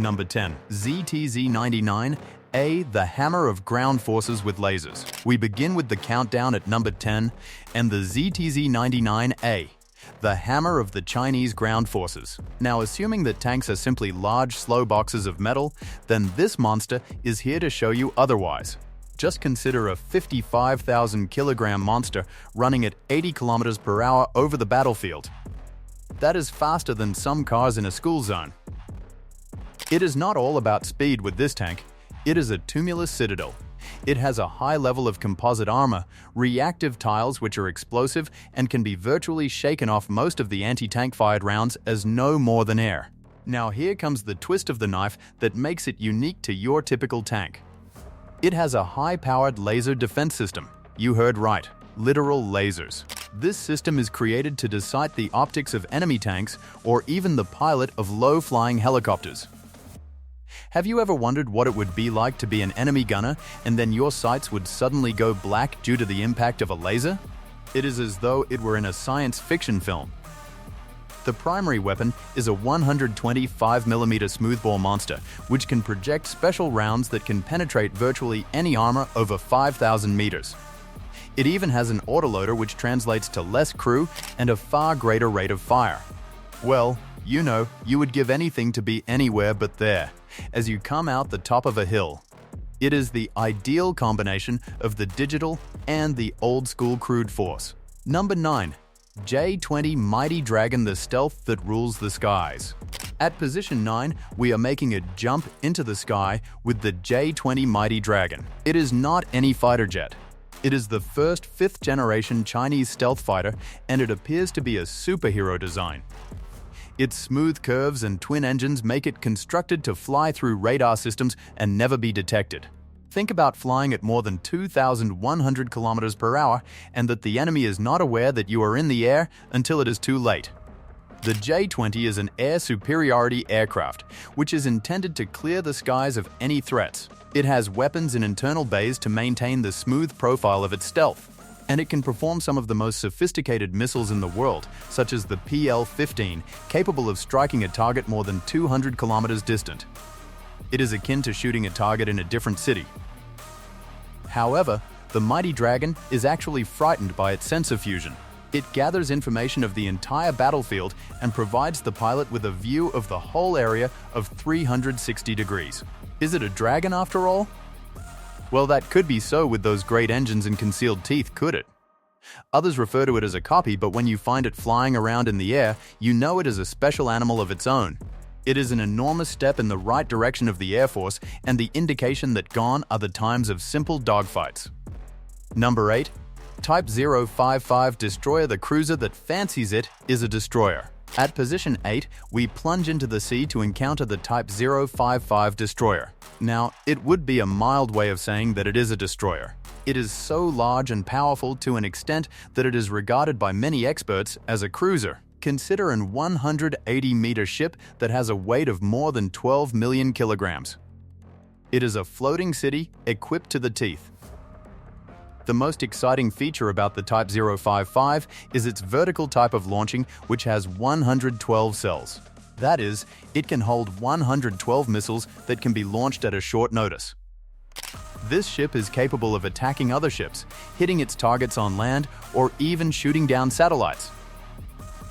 Number 10. ZTZ-99A, the hammer of ground forces with lasers. We begin with the countdown at number 10 and the ZTZ-99A, the hammer of the Chinese ground forces. Now, assuming that tanks are simply large, slow boxes of metal, then this monster is here to show you otherwise. Just consider a 55,000 kilogram monster running at 80 kilometers per hour over the battlefield. That is faster than some cars in a school zone. It is not all about speed with this tank. It is a tumulus citadel. It has a high level of composite armor, reactive tiles which are explosive and can be virtually shaken off most of the anti-tank fired rounds as no more than air. Now here comes the twist of the knife that makes it unique to your typical tank. It has a high-powered laser defense system. You heard right, literal lasers. This system is created to dissect the optics of enemy tanks or even the pilot of low-flying helicopters. Have you ever wondered what it would be like to be an enemy gunner and then your sights would suddenly go black due to the impact of a laser? It is as though it were in a science fiction film. The primary weapon is a 125mm smoothbore monster, which can project special rounds that can penetrate virtually any armor over 5,000 meters. It even has an autoloader which translates to less crew and a far greater rate of fire. Well, you know, you would give anything to be anywhere but there, as you come out the top of a hill. It is the ideal combination of the digital and the old-school crude force. Number 9. J-20 Mighty Dragon, the stealth that rules the skies. At position 9, we are making a jump into the sky with the J-20 Mighty Dragon. It is not any fighter jet. It is the first 5th-generation Chinese stealth fighter, and it appears to be a superhero design. Its smooth curves and twin engines make it constructed to fly through radar systems and never be detected. Think about flying at more than 2,100 kilometers per hour and that the enemy is not aware that you are in the air until it is too late. The J-20 is an air superiority aircraft, which is intended to clear the skies of any threats. It has weapons in internal bays to maintain the smooth profile of its stealth, and it can perform some of the most sophisticated missiles in the world, such as the PL-15, capable of striking a target more than 200 kilometers distant. It is akin to shooting a target in a different city. However, the Mighty Dragon is actually frightened by its sensor fusion. It gathers information of the entire battlefield and provides the pilot with a view of the whole area of 360 degrees. Is it a dragon after all? Well, that could be so with those great engines and concealed teeth, could it? Others refer to it as a copy, but when you find it flying around in the air, you know it is a special animal of its own. It is an enormous step in the right direction of the Air Force and the indication that gone are the times of simple dogfights. Number 8. Type 055 Destroyer, the cruiser that fancies it is a destroyer. At position 8, we plunge into the sea to encounter the Type 055 destroyer. Now, it would be a mild way of saying that it is a destroyer. It is so large and powerful to an extent that it is regarded by many experts as a cruiser. Consider an 180-meter ship that has a weight of more than 12 million kilograms. It is a floating city equipped to the teeth. The most exciting feature about the Type 055 is its vertical type of launching, which has 112 cells. That is, it can hold 112 missiles that can be launched at a short notice. This ship is capable of attacking other ships, hitting its targets on land, or even shooting down satellites.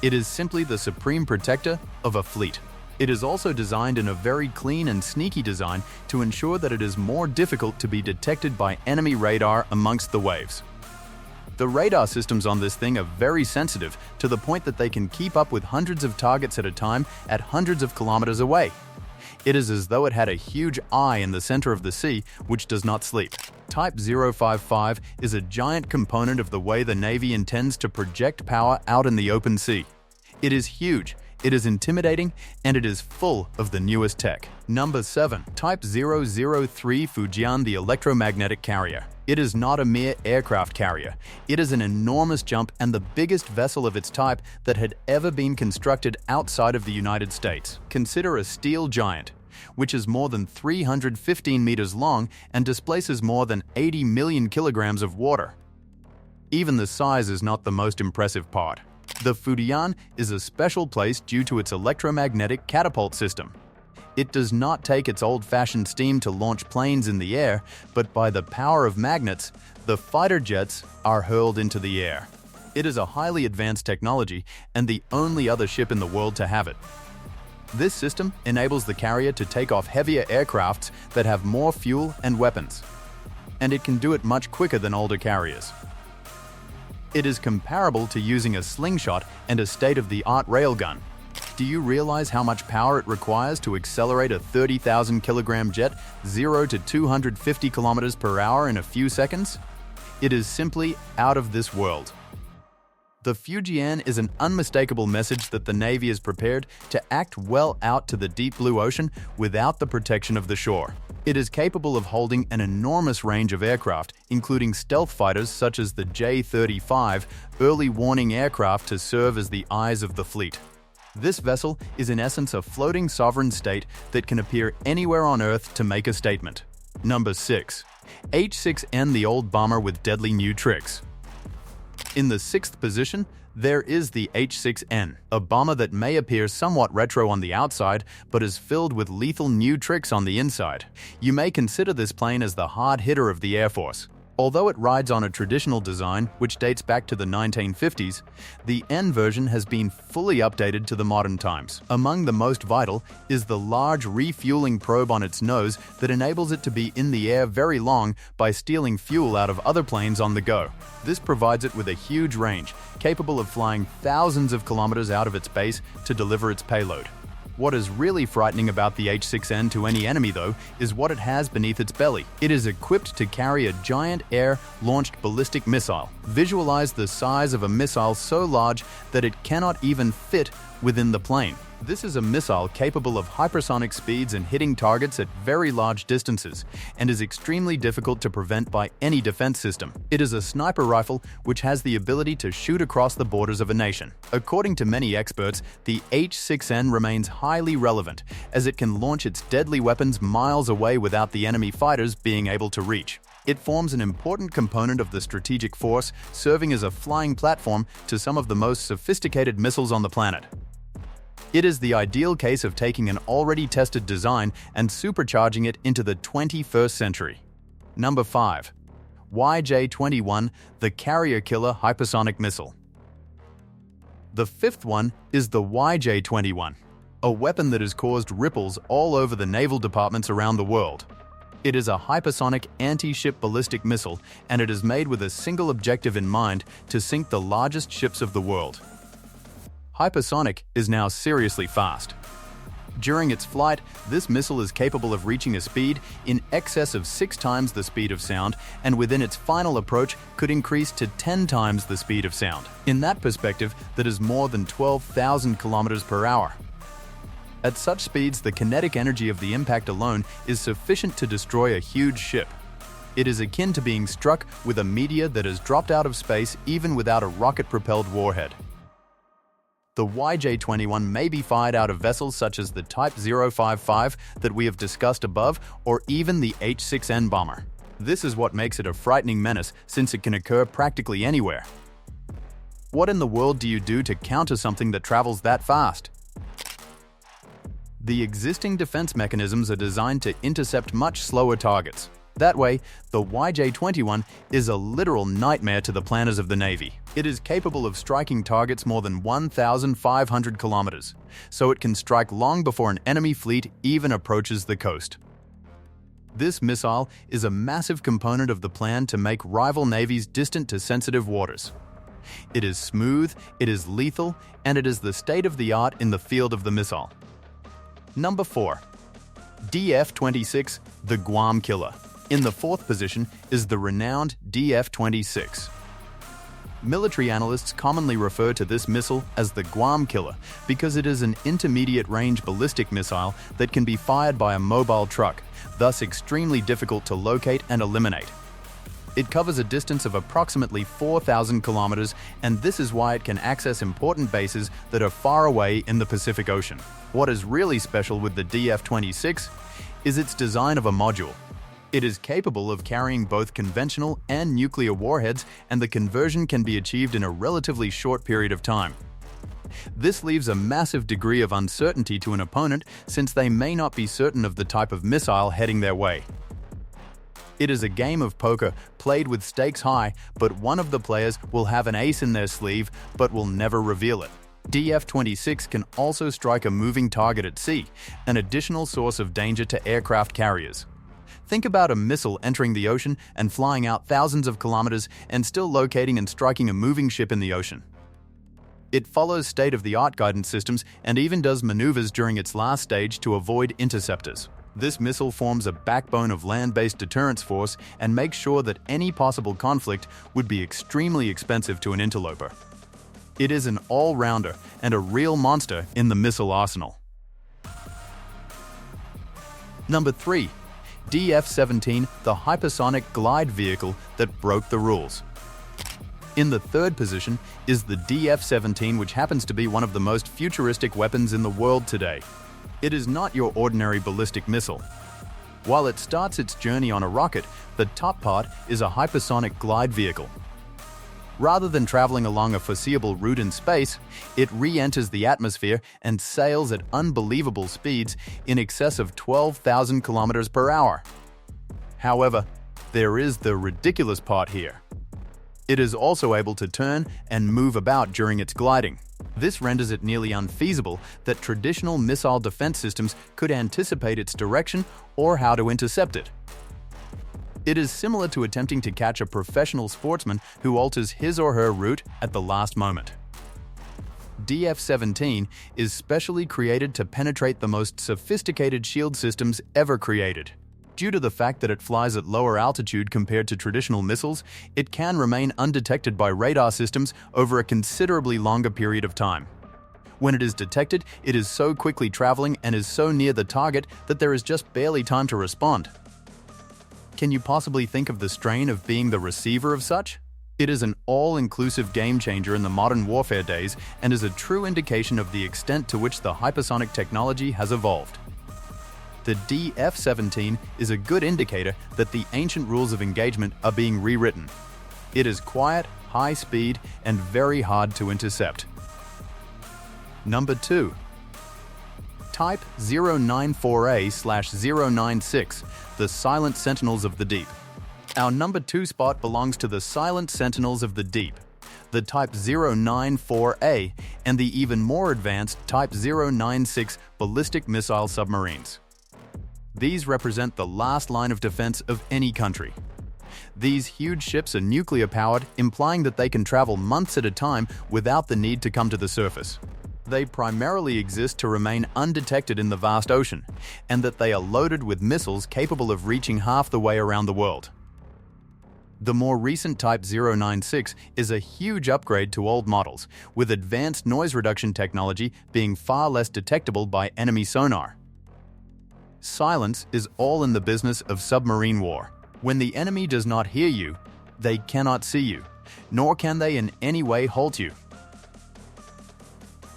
It is simply the supreme protector of a fleet. It is also designed in a very clean and sneaky design to ensure that it is more difficult to be detected by enemy radar amongst the waves. The radar systems on this thing are very sensitive to the point that they can keep up with hundreds of targets at a time at hundreds of kilometers away. It is as though it had a huge eye in the center of the sea, which does not sleep. Type 055 is a giant component of the way the Navy intends to project power out in the open sea. It is huge, it is intimidating, and it is full of the newest tech. Number 7. Type 003 Fujian, the electromagnetic carrier. It is not a mere aircraft carrier. It is an enormous jump and the biggest vessel of its type that had ever been constructed outside of the United States. Consider a steel giant, which is more than 315 meters long and displaces more than 80 million kilograms of water. Even the size is not the most impressive part. The Fujian is a special place due to its electromagnetic catapult system. It does not take its old-fashioned steam to launch planes in the air, but by the power of magnets, the fighter jets are hurled into the air. It is a highly advanced technology and the only other ship in the world to have it. This system enables the carrier to take off heavier aircrafts that have more fuel and weapons, and it can do it much quicker than older carriers. It is comparable to using a slingshot and a state-of-the-art railgun. Do you realize how much power it requires to accelerate a 30,000 kilogram jet 0 to 250 kilometers per hour in a few seconds? It is simply out of this world. The Fujian is an unmistakable message that the Navy is prepared to act well out to the deep blue ocean without the protection of the shore. It is capable of holding an enormous range of aircraft, including stealth fighters such as the J-35, early warning aircraft to serve as the eyes of the fleet. This vessel is in essence a floating sovereign state that can appear anywhere on Earth to make a statement. Number 6. H-6N, the old bomber with deadly new tricks. In the 6th position, there is the H-6N, a bomber that may appear somewhat retro on the outside, but is filled with lethal new tricks on the inside. You may consider this plane as the hard hitter of the Air Force. Although it rides on a traditional design, which dates back to the 1950s, the N version has been fully updated to the modern times. Among the most vital is the large refueling probe on its nose that enables it to be in the air very long by stealing fuel out of other planes on the go. This provides it with a huge range, capable of flying thousands of kilometers out of its base to deliver its payload. What is really frightening about the H-6N to any enemy, though, is what it has beneath its belly. It is equipped to carry a giant air-launched ballistic missile. Visualize the size of a missile so large that it cannot even fit within the plane. This is a missile capable of hypersonic speeds and hitting targets at very large distances, and is extremely difficult to prevent by any defense system. It is a sniper rifle which has the ability to shoot across the borders of a nation. According to many experts, the H-6N remains highly relevant, as it can launch its deadly weapons miles away without the enemy fighters being able to reach. It forms an important component of the strategic force, serving as a flying platform to some of the most sophisticated missiles on the planet. It is the ideal case of taking an already tested design and supercharging it into the 21st century. Number 5. YJ-21, the carrier killer hypersonic missile. The 5th one is the YJ-21, a weapon that has caused ripples all over the naval departments around the world. It is a hypersonic anti-ship ballistic missile, and it is made with a single objective in mind: to sink the largest ships of the world. Hypersonic is now seriously fast. During its flight, this missile is capable of reaching a speed in excess of 6 times the speed of sound, and within its final approach could increase to 10 times the speed of sound. In that perspective, that is more than 12,000 kilometers per hour. At such speeds, the kinetic energy of the impact alone is sufficient to destroy a huge ship. It is akin to being struck with a meteor that has dropped out of space even without a rocket-propelled warhead. The YJ-21 may be fired out of vessels such as the Type 055 that we have discussed above, or even the H-6N bomber. This is what makes it a frightening menace, since it can occur practically anywhere. What in the world do you do to counter something that travels that fast? The existing defense mechanisms are designed to intercept much slower targets. That way, the YJ-21 is a literal nightmare to the planners of the Navy. It is capable of striking targets more than 1,500 kilometers, so it can strike long before an enemy fleet even approaches the coast. This missile is a massive component of the plan to make rival navies distant to sensitive waters. It is smooth, it is lethal, and it is the state-of-the-art in the field of the missile. Number 4. DF-26, the Guam Killer. In the 4th position is the renowned DF-26. Military analysts commonly refer to this missile as the Guam Killer because it is an intermediate-range ballistic missile that can be fired by a mobile truck, thus extremely difficult to locate and eliminate. It covers a distance of approximately 4,000 kilometers, and this is why it can access important bases that are far away in the Pacific Ocean. What is really special with the DF-26 is its design of a module. It is capable of carrying both conventional and nuclear warheads, and the conversion can be achieved in a relatively short period of time. This leaves a massive degree of uncertainty to an opponent since they may not be certain of the type of missile heading their way. It is a game of poker played with stakes high, but one of the players will have an ace in their sleeve but will never reveal it. DF-26 can also strike a moving target at sea, an additional source of danger to aircraft carriers. Think about a missile entering the ocean and flying out thousands of kilometers and still locating and striking a moving ship in the ocean. It follows state-of-the-art guidance systems and even does maneuvers during its last stage to avoid interceptors. This missile forms a backbone of land-based deterrence force and makes sure that any possible conflict would be extremely expensive to an interloper. It is an all-rounder and a real monster in the missile arsenal. Number 3. DF-17, the hypersonic glide vehicle that broke the rules. In the third position is the DF-17, which happens to be one of the most futuristic weapons in the world today. It is not your ordinary ballistic missile. While it starts its journey on a rocket, the top part is a hypersonic glide vehicle. Rather than traveling along a foreseeable route in space, it re-enters the atmosphere and sails at unbelievable speeds in excess of 12,000 kilometers per hour. However, there is the ridiculous part here. It is also able to turn and move about during its gliding. This renders it nearly unfeasible that traditional missile defense systems could anticipate its direction or how to intercept it. It is similar to attempting to catch a professional sportsman who alters his or her route at the last moment. DF-17 is specially created to penetrate the most sophisticated shield systems ever created. Due to the fact that it flies at lower altitude compared to traditional missiles, it can remain undetected by radar systems over a considerably longer period of time. When it is detected, it is so quickly traveling and is so near the target that there is just barely time to respond. Can you possibly think of the strain of being the receiver of such? It is an all-inclusive game-changer in the modern warfare days and is a true indication of the extent to which the hypersonic technology has evolved. The DF-17 is a good indicator that the ancient rules of engagement are being rewritten. It is quiet, high speed, and very hard to intercept. Number 2. Type 094A/096, the Silent Sentinels of the Deep. Our number 2 spot belongs to the Silent Sentinels of the Deep, the Type 094A, and the even more advanced Type 096 ballistic missile submarines. These represent the last line of defense of any country. These huge ships are nuclear-powered, implying that they can travel months at a time without the need to come to the surface. They primarily exist to remain undetected in the vast ocean, and that they are loaded with missiles capable of reaching half the way around the world. The more recent Type 096 is a huge upgrade to old models, with advanced noise reduction technology being far less detectable by enemy sonar. Silence is all in the business of submarine war. When the enemy does not hear you, they cannot see you, nor can they in any way halt you.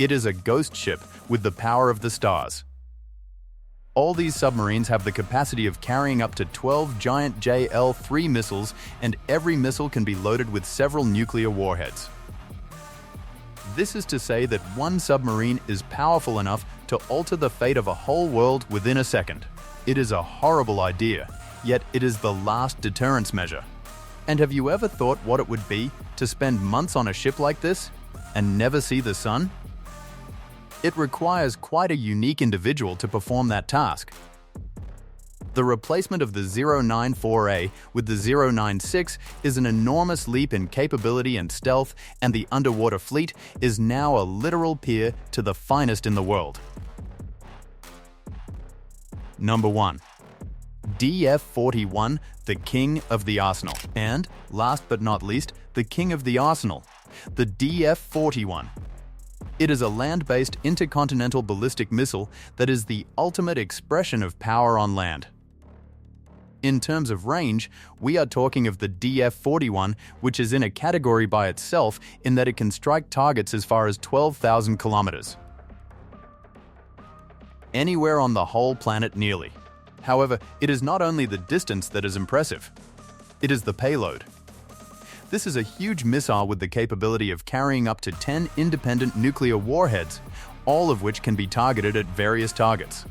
It is a ghost ship with the power of the stars. All these submarines have the capacity of carrying up to 12 giant JL-3 missiles, and every missile can be loaded with several nuclear warheads. This is to say that one submarine is powerful enough to alter the fate of a whole world within a second. It is a horrible idea, yet it is the last deterrence measure. And have you ever thought what it would be to spend months on a ship like this and never see the sun? It requires quite a unique individual to perform that task. The replacement of the 094A with the 096 is an enormous leap in capability and stealth, and the underwater fleet is now a literal peer to the finest in the world. Number 1. DF-41, the King of the Arsenal. And, last but not least, the King of the Arsenal, the DF-41. It is a land-based intercontinental ballistic missile that is the ultimate expression of power on land. In terms of range, we are talking of the DF-41, which is in a category by itself in that it can strike targets as far as 12,000 kilometers. Anywhere on the whole planet nearly. However, it is not only the distance that is impressive. It is the payload. This is a huge missile with the capability of carrying up to 10 independent nuclear warheads, all of which can be targeted at various targets.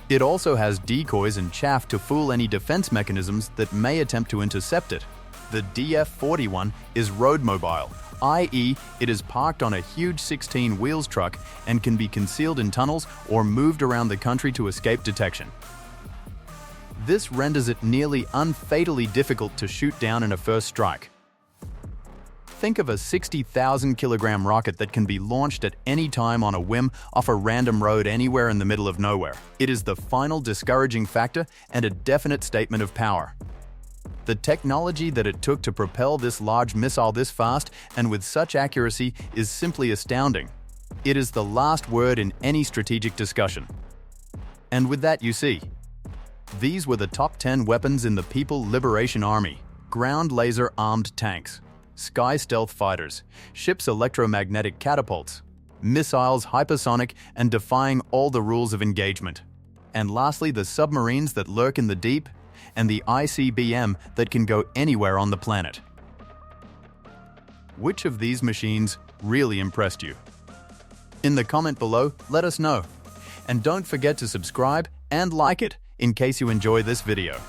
It also has decoys and chaff to fool any defense mechanisms that may attempt to intercept it. The DF-41 is road mobile, i.e., it is parked on a huge 16-wheels truck and can be concealed in tunnels or moved around the country to escape detection. This renders it nearly unfatally difficult to shoot down in a first strike. Think of a 60,000-kilogram rocket that can be launched at any time on a whim off a random road anywhere in the middle of nowhere. It is the final discouraging factor and a definite statement of power. The technology that it took to propel this large missile this fast and with such accuracy is simply astounding. It is the last word in any strategic discussion. And with that, you see, these were the top 10 weapons in the People Liberation Army: ground laser-armed tanks, sky stealth fighters, ships' electromagnetic catapults, missiles hypersonic and defying all the rules of engagement, and lastly the submarines that lurk in the deep, and the ICBM that can go anywhere on the planet. Which of these machines really impressed you? In the comment below, let us know. And don't forget to subscribe and like it in case you enjoy this video.